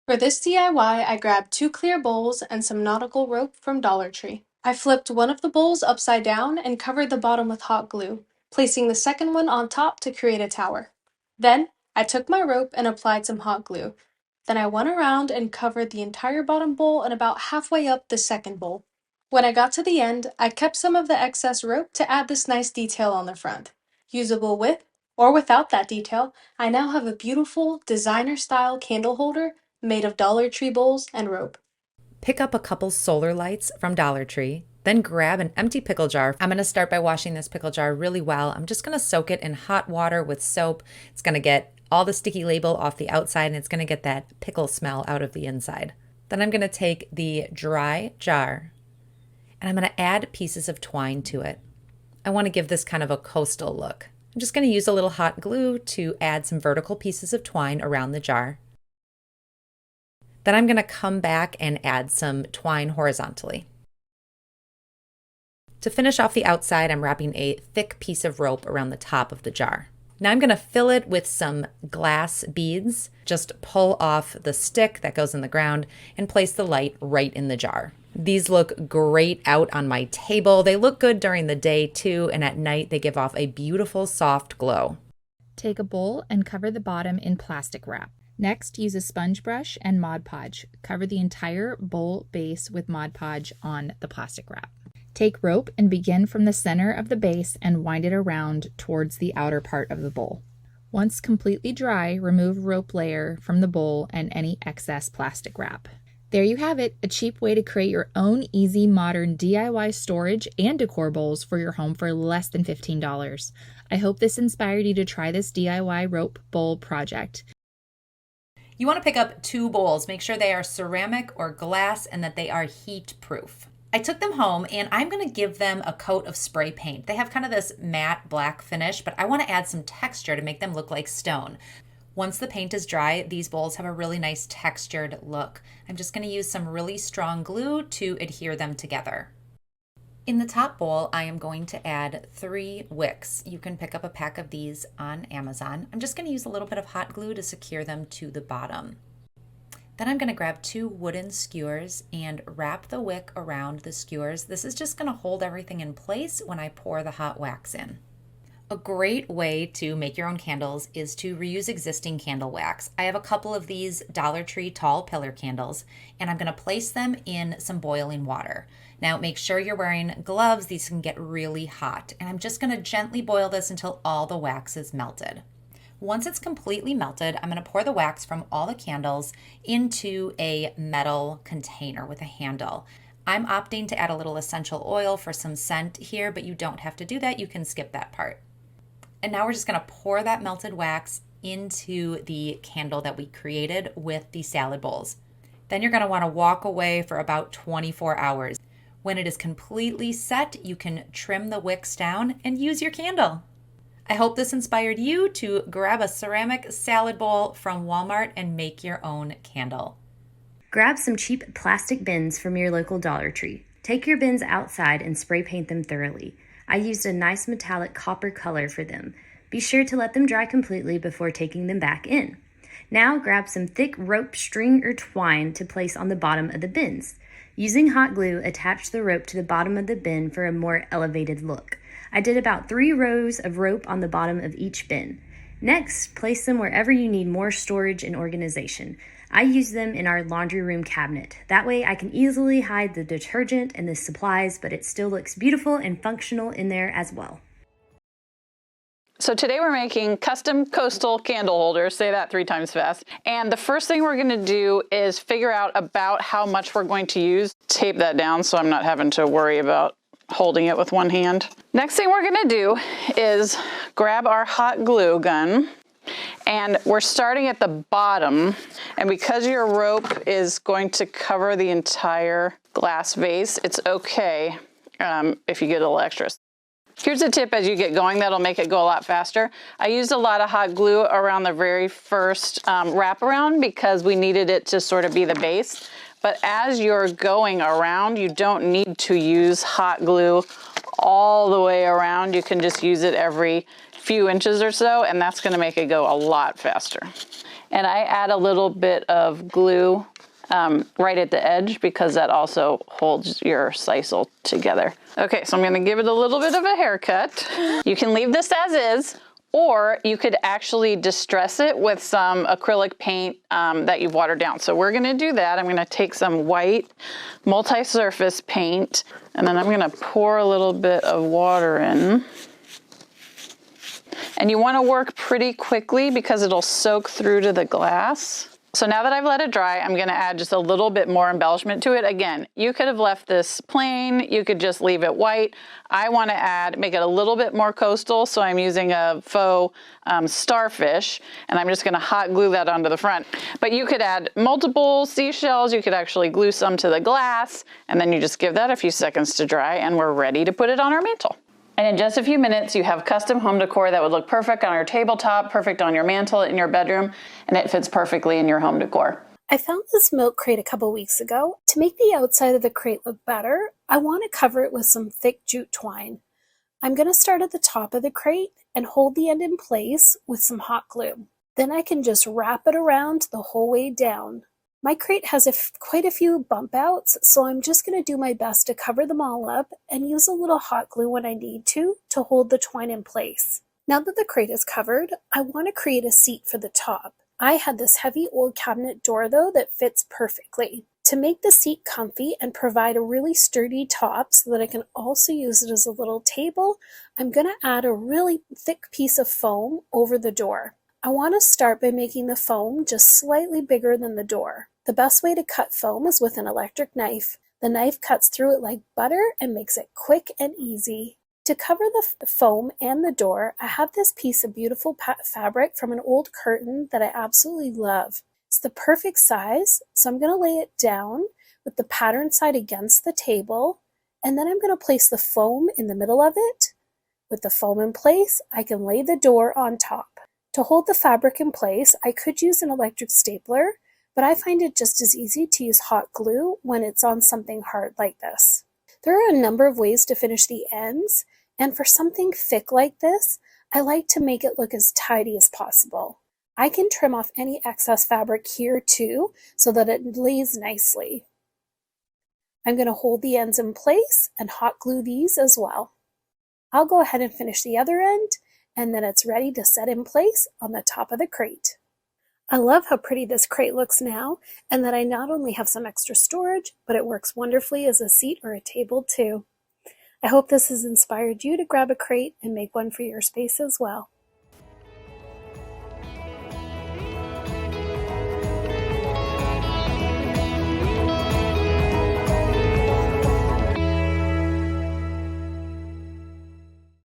For this DIY, I grabbed 2 clear bowls and some nautical rope from Dollar Tree. I flipped one of the bowls upside down and covered the bottom with hot glue, placing the second one on top to create a tower. Then, I took my rope and applied some hot glue. Then I went around and covered the entire bottom bowl and about halfway up the second bowl. When I got to the end, I kept some of the excess rope to add this nice detail on the front. Usable with or without that detail, I now have a beautiful designer style candle holder made of Dollar Tree bowls and rope. Pick up a couple solar lights from Dollar Tree, then grab an empty pickle jar. I'm going to start by washing this pickle jar really well. I'm just going to soak it in hot water with soap. It's going to get all the sticky label off the outside and it's going to get that pickle smell out of the inside. Then I'm going to take the dry jar and I'm going to add pieces of twine to it. I want to give this kind of a coastal look. I'm just going to use a little hot glue to add some vertical pieces of twine around the jar. Then I'm going to come back and add some twine horizontally. To finish off the outside, I'm wrapping a thick piece of rope around the top of the jar. Now I'm going to fill it with some glass beads. Just pull off the stick that goes in the ground and place the light right in the jar. These look great out on my table. They look good during the day too, and at night they give off a beautiful soft glow. Take a bowl and cover the bottom in plastic wrap. Next, use a sponge brush and Mod Podge. Cover the entire bowl base with Mod Podge on the plastic wrap. Take rope and begin from the center of the base and wind it around towards the outer part of the bowl. Once completely dry, remove rope layer from the bowl and any excess plastic wrap. There you have it, a cheap way to create your own easy modern DIY storage and decor bowls for your home for less than $15. I hope this inspired you to try this DIY rope bowl project. You want to pick up 2 bowls. Make sure they are ceramic or glass and that they are heat proof. I took them home and I'm going to give them a coat of spray paint. They have kind of this matte black finish, but I want to add some texture to make them look like stone. Once the paint is dry, these bowls have a really nice textured look. I'm just going to use some really strong glue to adhere them together. In the top bowl, I am going to add 3 wicks. You can pick up a pack of these on Amazon. I'm just going to use a little bit of hot glue to secure them to the bottom. Then I'm going to grab 2 wooden skewers and wrap the wick around the skewers. This is just going to hold everything in place when I pour the hot wax in. A great way to make your own candles is to reuse existing candle wax. I have a couple of these Dollar Tree tall pillar candles, and I'm going to place them in some boiling water. Now make sure you're wearing gloves. These can get really hot, and I'm just going to gently boil this until all the wax is melted. Once it's completely melted, I'm going to pour the wax from all the candles into a metal container with a handle. I'm opting to add a little essential oil for some scent here, but you don't have to do that. You can skip that part. And now we're just going to pour that melted wax into the candle that we created with the salad bowls. Then you're going to want to walk away for about 24 hours. When it is completely set, you can trim the wicks down and use your candle. I hope this inspired you to grab a ceramic salad bowl from Walmart and make your own candle. Grab some cheap plastic bins from your local Dollar Tree. Take your bins outside and spray paint them thoroughly. I used a nice metallic copper color for them. Be sure to let them dry completely before taking them back in. Now grab some thick rope, string, or twine to place on the bottom of the bins. Using hot glue, attach the rope to the bottom of the bin for a more elevated look. I did about 3 rows of rope on the bottom of each bin. Next, place them wherever you need more storage and organization. I use them in our laundry room cabinet. That way I can easily hide the detergent and the supplies, but it still looks beautiful and functional in there as well. So today we're making custom coastal candle holders, say that 3 times fast. And the first thing we're gonna do is figure out about how much we're going to use. Tape that down so I'm not having to worry about holding it with one hand. Next thing we're gonna do is grab our hot glue gun. And we're starting at the bottom, and because your rope is going to cover the entire glass vase, it's okay if you get a little extra. Here's a tip as you get going that'll make it go a lot faster. I used a lot of hot glue around the very first wraparound because we needed it to sort of be the base. But as you're going around, you don't need to use hot glue all the way around. You can just use it every few inches or so, and that's going to make it go a lot faster. And I add a little bit of glue right at the edge because that also holds your sisal together. Okay, so I'm gonna give it a little bit of a haircut. You can leave this as is, or you could actually distress it with some acrylic paint that you've watered down. So we're gonna do that. I'm gonna take some white multi-surface paint, and then I'm gonna pour a little bit of water in. And you wanna work pretty quickly because it'll soak through to the glass. So now that I've let it dry, I'm gonna add just a little bit more embellishment to it. Again, you could have left this plain, you could just leave it white. I wanna make it a little bit more coastal, so I'm using a faux starfish, and I'm just gonna hot glue that onto the front. But you could add multiple seashells, you could actually glue some to the glass, and then you just give that a few seconds to dry, and we're ready to put it on our mantle. And in just a few minutes, you have custom home decor that would look perfect on your tabletop, perfect on your mantle in your bedroom, and it fits perfectly in your home decor. I found this milk crate a couple weeks ago. To make the outside of the crate look better, I want to cover it with some thick jute twine. I'm going to start at the top of the crate and hold the end in place with some hot glue. Then I can just wrap it around the whole way down. My crate has quite a few bump outs, so I'm just going to do my best to cover them all up and use a little hot glue when I need to hold the twine in place. Now that the crate is covered, I want to create a seat for the top. I had this heavy old cabinet door though that fits perfectly. To make the seat comfy and provide a really sturdy top so that I can also use it as a little table, I'm going to add a really thick piece of foam over the door. I want to start by making the foam just slightly bigger than the door. The best way to cut foam is with an electric knife. The knife cuts through it like butter and makes it quick and easy. To cover the foam and the door, I have this piece of beautiful fabric from an old curtain that I absolutely love. It's the perfect size, so I'm going to lay it down with the pattern side against the table, and then I'm going to place the foam in the middle of it. With the foam in place, I can lay the door on top. To hold the fabric in place, I could use an electric stapler, but I find it just as easy to use hot glue when it's on something hard like this. There are a number of ways to finish the ends, and for something thick like this, I like to make it look as tidy as possible. I can trim off any excess fabric here too, so that it lays nicely. I'm going to hold the ends in place and hot glue these as well. I'll go ahead and finish the other end, and then it's ready to set in place on the top of the crate. I love how pretty this crate looks now, and that I not only have some extra storage, but it works wonderfully as a seat or a table too. I hope this has inspired you to grab a crate and make one for your space as well.